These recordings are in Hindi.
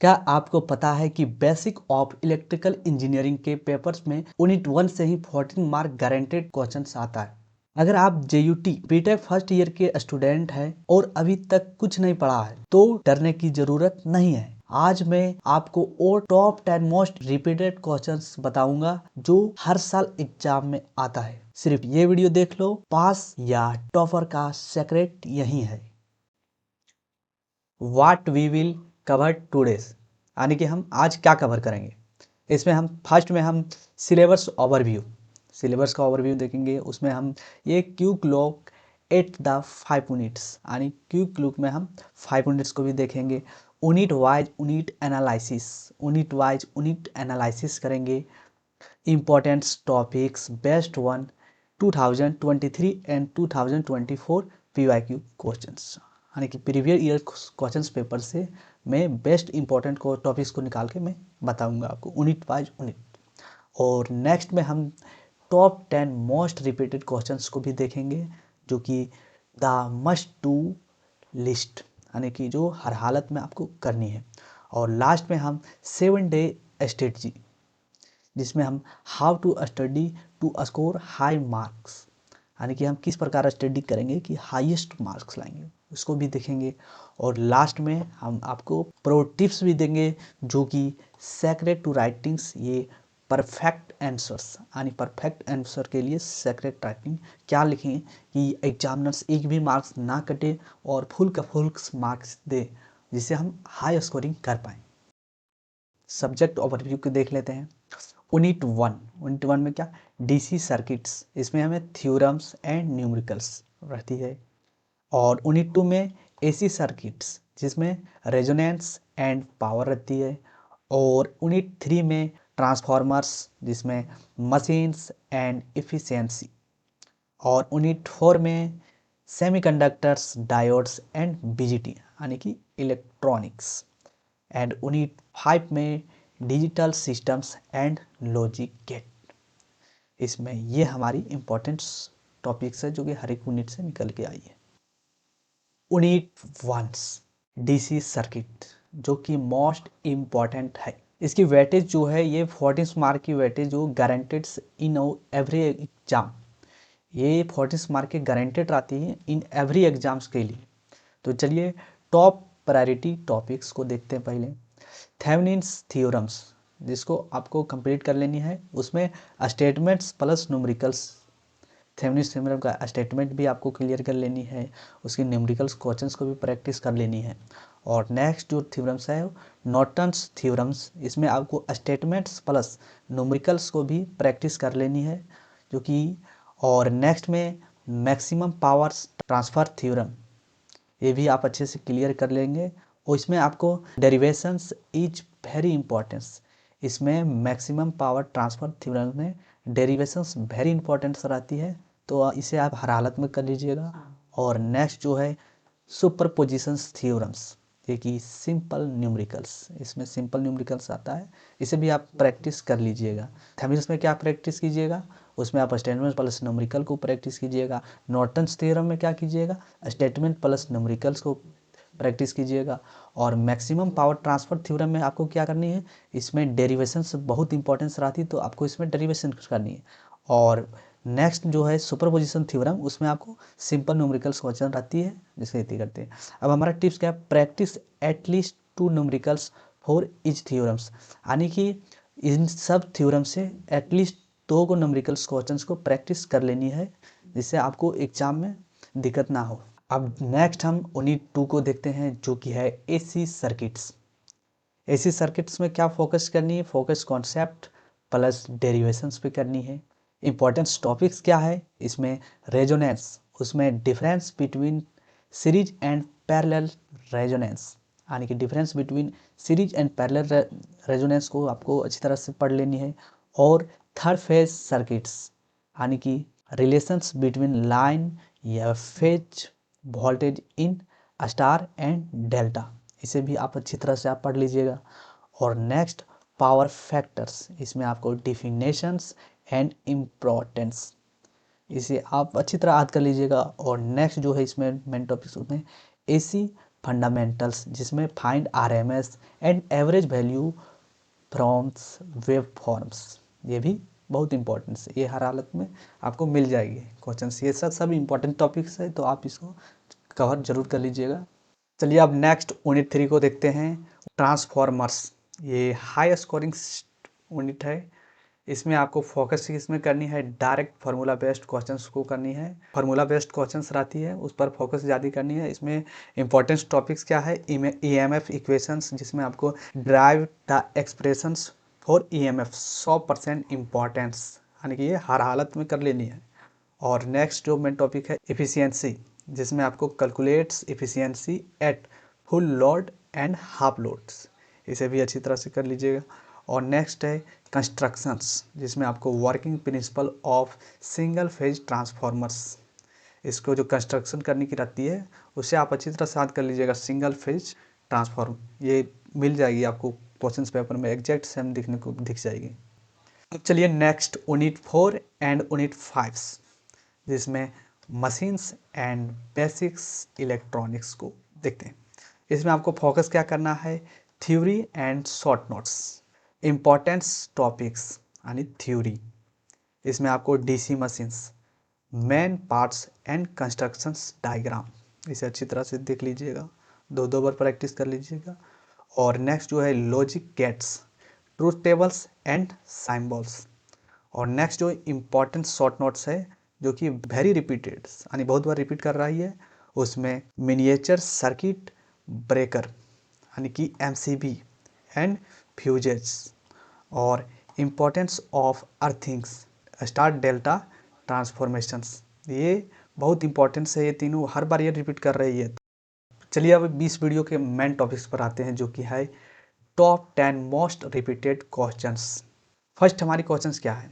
क्या आपको पता है कि बेसिक ऑफ इलेक्ट्रिकल इंजीनियरिंग के पेपर्स में यूनिट 1 से ही 14 मार्क गारंटेड क्वेश्चंस आता है। अगर आप JUT बीटेक फर्स्ट ईयर के स्टूडेंट हैं और अभी तक कुछ नहीं पढ़ा है तो डरने की जरूरत नहीं है। आज मैं आपको और टॉप 10 मोस्ट रिपीटेड क्वेश्चंस बताऊंगा जो हर साल एग्जाम में आता है। सिर्फ ये वीडियो देख लो, पास या टॉपर का सीक्रेट यही है। What we will cover today's, यानी कि हम आज क्या कवर करेंगे। इसमें हम फर्स्ट में हम सिलेबस का ओवरव्यू देखेंगे। उसमें हम ये Q clock at the 5 units, यानी क्यू क्लॉक में हम 5 यूनिट्स को भी देखेंगे। यूनिट वाइज यूनिट एनालिसिस करेंगे। Important topics best one 2023 and 2024 PYQ questions, यानी कि प्रीवियस ईयर क्वेश्चंस पेपर से मैं बेस्ट इंपॉर्टेंट को टॉपिक्स को निकाल के मैं बताऊंगा आपको यूनिट वाइज यूनिट। और नेक्स्ट में हम टॉप 10 मोस्ट रिपीटेड क्वेश्चंस को भी देखेंगे जो कि द मस्ट टू लिस्ट, यानी कि जो हर हालत में आपको करनी है। और लास्ट में हम 7 डे स्ट्रेटजी, जिसमें हम how to study to score high marks, यानी कि हम किस प्रकार स्टडी करेंगे कि हाईएस्ट मार्क्स लाएंगे, उसको भी देखेंगे। और लास्ट में हम आपको प्रो टिप्स भी देंगे जो कि सेक्रेट टू राइटिंग्स, ये परफेक्ट आंसर्स, यानी परफेक्ट आंसर के लिए सेक्रेट राइटिंग क्या लिखें कि एग्जामिनर्स एक भी मार्क्स ना कटे और फुल का फुल मार्क्स दे, जिससे हम हाई स्कोरिंग कर पाएँ। सब्जेक्ट ओवरव्यू को देख लेते हैं। यूनिट 1 में क्या DC सर्किट्स, इसमें हमें थ्योरम्स एंड न्यूमेरिकल्स रहती है। और यूनिट 2 में AC सर्किट्स, जिसमें रेजोनेंस एंड पावर रहती है। और यूनिट 3 में ट्रांसफॉर्मर्स, जिसमें मशीन्स एंड एफिशिएंसी। और यूनिट 4 में सेमीकंडक्टर्स, डायोड्स एंड BGT, यानी कि इलेक्ट्रॉनिक्स। एंड यूनिट 5 में digital systems and logic gate. इसमें ये हमारी इंपॉर्टेंट टॉपिक्स है जो कि हर एक यूनिट से निकल के आई है। यूनिट 1 DC सर्किट, जो कि मोस्ट इम्पॉर्टेंट है। इसकी वेटेज जो है ये 14 मार्क की वेटेज जो गारंटेड इन एवरी एग्जाम, ये 14 मार्क के गारंटेड आती है इन एवरी एग्जाम्स के लिए। तो चलिए टॉप प्रायोरिटी टॉपिक्स को देखते हैं। पहले थेवेनिन्स थ्योरम्स, जिसको आपको कंप्लीट कर लेनी है। उसमें statements plus numericals, Thevenin's theorem का स्टेटमेंट भी आपको क्लियर कर लेनी है, उसकी न्यूमेरिकल्स क्वेश्चंस को भी प्रैक्टिस कर लेनी है। और नेक्स्ट जो थ्योरम्स है नॉर्टन्स थ्योरम्स, इसमें आपको स्टेटमेंट्स प्लस न्यूमेरिकल्स को भी प्रैक्टिस कर लेनी है जो कि। और नेक्स्ट में मैक्सिमम पावर ट्रांसफ़र थ्योरम, ये भी आप अच्छे से क्लियर कर लेंगे। और इसमें आपको डेरिवेशंस इज वेरी इंपॉर्टेंस, इसमें मैक्सिमम पावर ट्रांसफ़र थ्योरम में डेरिवेशंस वेरी इंपॉर्टेंस रहती है, तो इसे आप हर हालत में कर लीजिएगा। और नेक्स्ट जो है सुपरपोजिशंस थ्योरम्स, ये कि सिंपल न्यूमेरिकल्स, इसमें सिंपल न्यूमेरिकल्स आता है, इसे भी आप प्रैक्टिस कर लीजिएगा। थेवेनिन्स में क्या प्रैक्टिस कीजिएगा, उसमें आप स्टेटमेंट प्लस न्यूमेरिकल को प्रैक्टिस कीजिएगा। नॉर्टन्स थ्योरम में क्या कीजिएगा, स्टेटमेंट प्लस न्यूमेरिकल्स को प्रैक्टिस कीजिएगा। और मैक्सिमम पावर ट्रांसफ़र थ्योरम में आपको क्या करनी है, इसमें डेरिवेशंस बहुत इंपॉर्टेंस रहती है, तो आपको इसमें डेरिवेशन करनी है। और नेक्स्ट जो है सुपरपोजिशन थ्योरम, उसमें आपको सिंपल न्यूमेरिकल्स क्वेश्चन रहती है, जिसे इतनी करते हैं। अब हमारा टिप्स क्या है, practice at least 2 numericals for each theorems, यानी कि इन सब थ्योरम से एटलीस्ट 2 को न्यूमेरिकल्स क्वेश्चंस को प्रैक्टिस कर लेनी है, जिससे आपको एग्जाम में दिक्कत ना हो। अब नेक्स्ट हम यूनिट 2 को देखते हैं जो कि है AC सर्किट्स। AC सर्किट्स में क्या फोकस करनी है, फोकस कॉन्सेप्ट प्लस डेरिवेशंस पे करनी है। इंपॉर्टेंस टॉपिक्स क्या है, इसमें रेजोनेंस, उसमें difference between series and parallel resonance, यानी कि difference between series and parallel resonance को आपको अच्छी तरह से पढ़ लेनी है। और थर्ड फेज सर्किट्स, यानी कि रिलेशंस बिटवीन लाइन या phase voltage in star and delta, इसे भी आप अच्छी तरह से आप पढ़ लीजिएगा। और नेक्स्ट पावर फैक्टर्स, इसमें आपको डिफिनेशंस एंड इम्पोर्टेंस, इसे आप अच्छी तरह याद कर लीजिएगा। और नेक्स्ट जो है इसमें मेन टॉपिक्स उसमें AC फंडामेंटल्स, जिसमें find RMS and average value firms wave forms, ये भी बहुत इंपॉर्टेंट है, ये हर हालत में आपको मिल जाएगी क्वेश्चन। ये सब इंपॉर्टेंट टॉपिक्स है, तो आप इसको कवर जरूर कर लीजिएगा। चलिए अब नेक्स्ट यूनिट 3 को देखते हैं, ट्रांसफॉर्मर्स। ये हाई स्कोरिंग यूनिट है। इसमें आपको फोकस इसमें करनी है, डायरेक्ट फार्मूला बेस्ड क्वेश्चंस को करनी है, फार्मूला बेस्ड क्वेश्चंस रहती है उस पर फोकस ज़्यादा करनी है। इसमें इंपॉर्टेंट टॉपिक्स क्या है, ईएमएफ इक्वेशंस, जिसमें आपको drive the expressions for EMF 100% importance, यानी कि ये हर हालत में कर लेनी है। और नेक्स्ट जो मेन टॉपिक है एफिशिएंसी, जिसमें आपको calculates efficiency at full load and half loads, इसे भी अच्छी तरह से कर लीजिएगा। और नेक्स्ट है कंस्ट्रक्शंस, जिसमें आपको working principle of single phase transformers, इसको जो कंस्ट्रक्शन करने की रहती है उसे आप अच्छी तरह से याद कर लीजिएगा। सिंगल फेज ट्रांसफॉर्म ये मिल जाएगी आपको क्वेश्चन पेपर में, एग्जैक्ट सेम दिखने को दिख जाएगी। अब चलिए नेक्स्ट यूनिट 4 एंड यूनिट 5, जिसमें मशीन्स एंड बेसिक्स इलेक्ट्रॉनिक्स को देखते हैं। इसमें आपको फोकस क्या करना है, theory and short notes, importance topics यानी थ्योरी। इसमें आपको DC machines, main parts and constructions diagram, इसे अच्छी तरह से देख लीजिएगा, दो बार प्रैक्टिस कर लीजिएगा। और नेक्स्ट जो है logic gates, truth tables and symbols. और नेक्स्ट जो इम्पॉर्टेंट शॉर्ट नोट्स है, जो कि वेरी रिपीटेड यानी बहुत बार रिपीट कर रही है, उसमें मिनिएचर सर्किट ब्रेकर यानी कि एमसीबी एंड फ्यूजेस, और importance of earthings, star delta transformations, ये बहुत इंपॉर्टेंट है, ये तीनों हर बार ये रिपीट कर रही है। चलिए अब 20 वीडियो के मेन टॉपिक्स पर आते हैं, जो कि है top 10 most repeated questions. First हमारी क्वेश्चंस क्या है,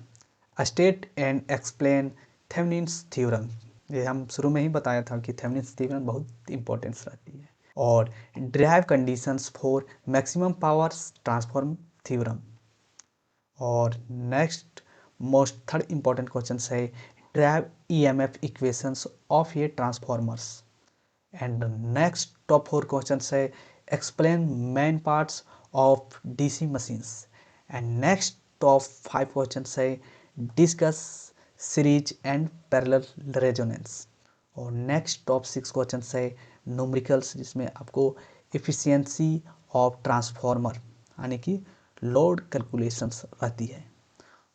state and explain Thevenin's theorem. ये हम शुरू में ही बताया था कि थेवेनिन्स थ्योरम बहुत इंपॉर्टेंस रहती है। और derive conditions for maximum powers transform theorem. और next most third important question है ड्राइव ईएमएफ इक्वेशंस ऑफ ये transformers. And next top 4 question है explain main parts of DC machines. And next top 5 question है discuss series and parallel resonance. और नेक्स्ट टॉप 6 क्वेश्चन है न्यूमेरिकल्स, जिसमें आपको एफिशिएंसी ऑफ ट्रांसफॉर्मर यानी कि लोड कैलकुलेशंस रहती है।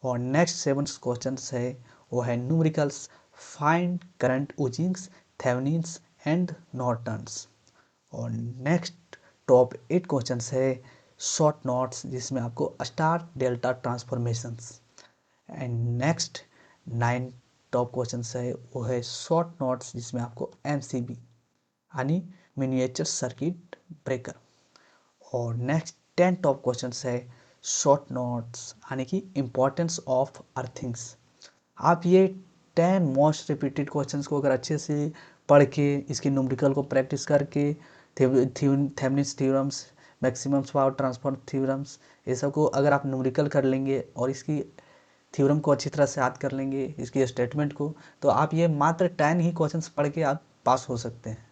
और नेक्स्ट 7 क्वेश्चन है वो है numericals, find current using Thevenin's and Norton's. और नेक्स्ट टॉप 8 क्वेश्चन है शॉर्ट नोट्स, जिसमें आपको star delta transformations. And next 9 top question है वो है शॉर्ट नोट्स, जिसमें आपको एमसीबी यानी मिनिएचर सर्किट ब्रेकर। और नेक्स्ट 10 टॉप क्वेश्चन है शॉर्ट नोट्स यानी कि इम्पोर्टेंस ऑफ अर्थिंग्स। आप ये 10 मोस्ट रिपीटेड क्वेश्चंस को अगर अच्छे से पढ़ के इसके न्यूमेरिकल को प्रैक्टिस करके Thevenin's theorems, maximum power transfer theorems, ये सब को अगर आप न्यूमेरिकल कर लेंगे और इसकी थ्योरम को अच्छी तरह से याद कर लेंगे, इसकी स्टेटमेंट को, तो आप ये मात्र 10 ही क्वेश्चंस पढ़ के आप पास हो सकते हैं।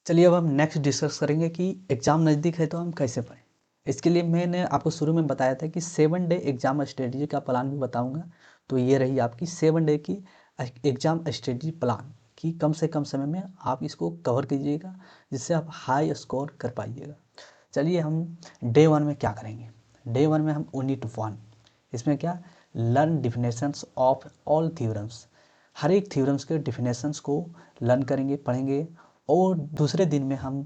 चलिए अब हम नेक्स्ट डिस्कस करेंगे कि एग्ज़ाम नज़दीक है तो हम कैसे पढ़ें। इसके लिए मैंने आपको शुरू में बताया था कि 7 डे एग्ज़ाम स्ट्रेटजी का प्लान भी बताऊंगा। तो ये रही आपकी 7 डे की एग्ज़ाम स्ट्रेटजी प्लान कि कम से कम समय में आप इसको कवर कीजिएगा, जिससे आप हाई स्कोर कर पाइएगा। चलिए हम डे 1 में क्या करेंगे। डे 1 में हम यूनिट 1, इसमें क्या, learn definitions of all theorems, हर एक थ्योरम्स के डिफिनेशंस को लर्न करेंगे, पढ़ेंगे। और दूसरे दिन में हम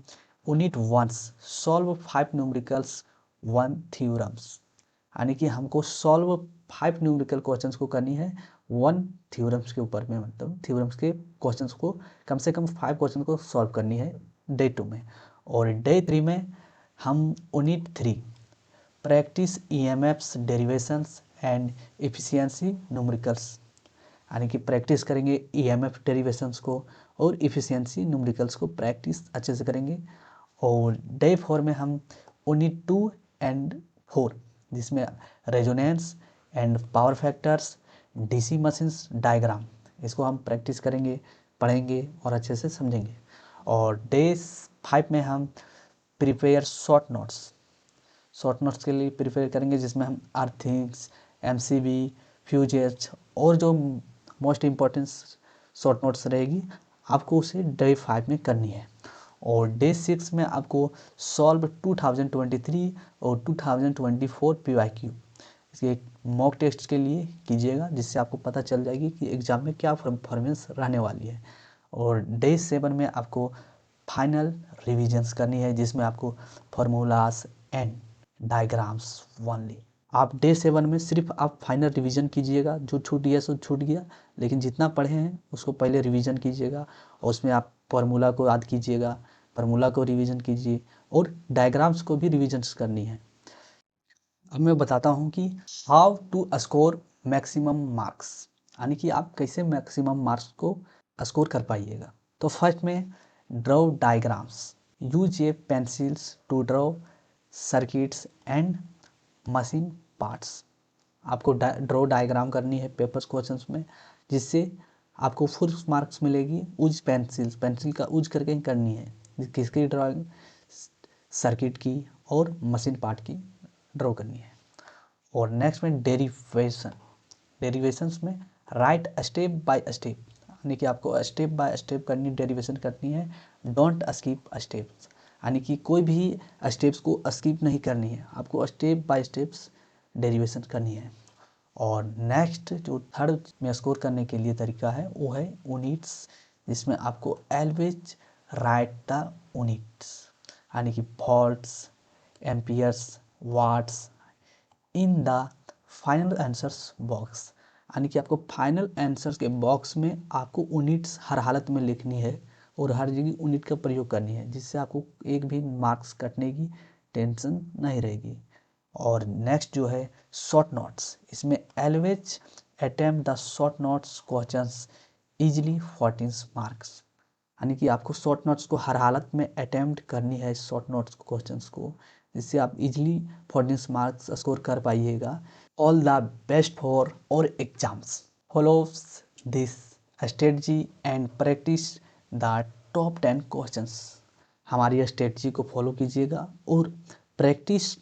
यूनिट 1 सॉल्व 5 न्यूमेरिकल्स 1 थ्योरम्स, यानी कि हमको सॉल्व 5 न्यूमेरिकल क्वेश्चंस को करनी है 1 थ्योरम्स के ऊपर में, मतलब थ्योरम्स के क्वेश्चंस को कम से कम 5 क्वेश्चन को सॉल्व करनी है डे 2 में। और डे 3 में हम unit 3 practice EMFs derivations and efficiency numericals, यानी कि प्रैक्टिस करेंगे ईएमएफ डेरिवेशंस को और एफिशिएंसी न्यूमेरिकल्स को प्रैक्टिस अच्छे से करेंगे। और डे 4 में हम यूनिट 2 एंड 4, जिसमें resonance and power factors, DC machines diagram, इसको हम प्रैक्टिस करेंगे, पढ़ेंगे और अच्छे से समझेंगे। और डे 5 में हम प्रिपेयर शॉर्ट नोट्स के लिए प्रिपेयर करेंगे, जिसमें हम अर्थिंग्स, MCB, फ्यूजेस और जो मोस्ट इम्पॉर्टेंट शॉर्ट नोट्स रहेगी आपको उसे डे 5 में करनी है। और डे 6 में आपको सॉल्व 2023 और 2024 PYQ इसके मॉक टेस्ट के लिए कीजिएगा, जिससे आपको पता चल जाएगी कि एग्ज़ाम में क्या परफॉर्मेंस रहने वाली है। और डे 7 में आपको फाइनल रिविजन्स करनी है, जिसमें आपको फार्मूलास एंड डायग्राम्स ओनली। आप डे 7 में सिर्फ आप फाइनल रिवीजन कीजिएगा, जो छूट गया सो छूट गया, लेकिन जितना पढ़े हैं उसको पहले रिवीजन कीजिएगा और उसमें आप फार्मूला को याद कीजिएगा, फार्मूला को रिवीजन कीजिए और डायग्राम्स को भी रिवीजन्स करनी है। अब मैं बताता हूँ कि how to score maximum marks, यानी कि आप कैसे मैक्सिमम मार्क्स को स्कोर कर पाइएगा। तो फर्स्ट में draw diagrams, use a pencils to draw circuits and machine parts. आपको ड्रॉ डायग्राम करनी है पेपर्स क्वेश्चंस में, जिससे आपको फुल मार्क्स मिलेगी। यूज पेंसिल का यूज करके ही करनी है। किसकी ड्राइंग? सर्किट की और मशीन पार्ट की ड्रॉ करनी है। और नेक्स्ट में डेरिवेशंस में राइट स्टेप बाय स्टेप, यानी कि आपको स्टेप बाय स्टेप करनी, डेरिवेशन करनी है। डोंट स्किप स्टेप्स, यानी कि कोई भी स्टेप्स को स्किप नहीं करनी है, आपको स्टेप बाय स्टेप्स डेरिवेशन करनी है। और नेक्स्ट जो थर्ड में स्कोर करने के लिए तरीका है वो है यूनिट्स, जिसमें आपको ऑलवेज राइट द यूनिट्स, यानी कि volts, amperes, watts in the final answers box, यानी कि आपको फाइनल आंसर्स के बॉक्स में आपको यूनिट्स हर हालत में लिखनी है और हर जगह यूनिट का प्रयोग करनी है, जिससे आपको एक भी मार्क्स कटने की टेंशन नहीं रहेगी। और नेक्स्ट जो है शॉर्ट नोट्स, इसमें always attempt the short notes questions easily 14 marks, यानी कि आपको शॉर्ट नोट्स को हर हालत में अटेम्प्ट करनी है, शॉर्ट नोट्स क्वेश्चंस को, जिससे आप इजीली 14 मार्क्स स्कोर कर पाइएगा। ऑल द बेस्ट फॉर और exams, follows this strategy and practice the top 10 questions. हमारी स्ट्रेटजी को फॉलो कीजिएगा और प्रैक्टिस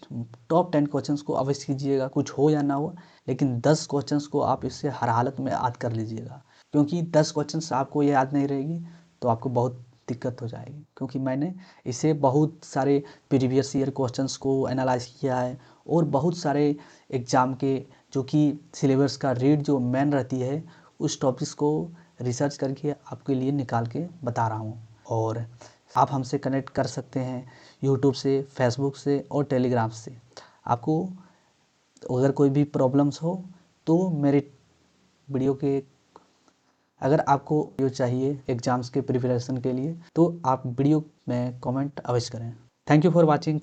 टॉप 10 क्वेश्चंस को अवश्य कीजिएगा, कुछ हो या ना हो, लेकिन 10 क्वेश्चंस को आप इससे हर हालत में याद कर लीजिएगा, क्योंकि 10 क्वेश्चंस आपको ये याद नहीं रहेगी तो आपको बहुत दिक्कत हो जाएगी। क्योंकि मैंने इसे बहुत सारे प्रीवियस ईयर क्वेश्चंस को एनालाइज किया है और बहुत सारे एग्ज़ाम के जो कि सिलेबस का रीड जो मेन रहती है उस टॉपिक्स को रिसर्च करके आपके लिए निकाल के बता रहा हूँ। और आप हमसे कनेक्ट कर सकते हैं यूट्यूब से, फेसबुक से और टेलीग्राम से। आपको अगर कोई भी प्रॉब्लम्स हो तो मेरे वीडियो के, अगर आपको वीडियो चाहिए एग्जाम्स के प्रिपरेशन के लिए तो आप वीडियो में कमेंट अवश्य करें। Thank you for watching.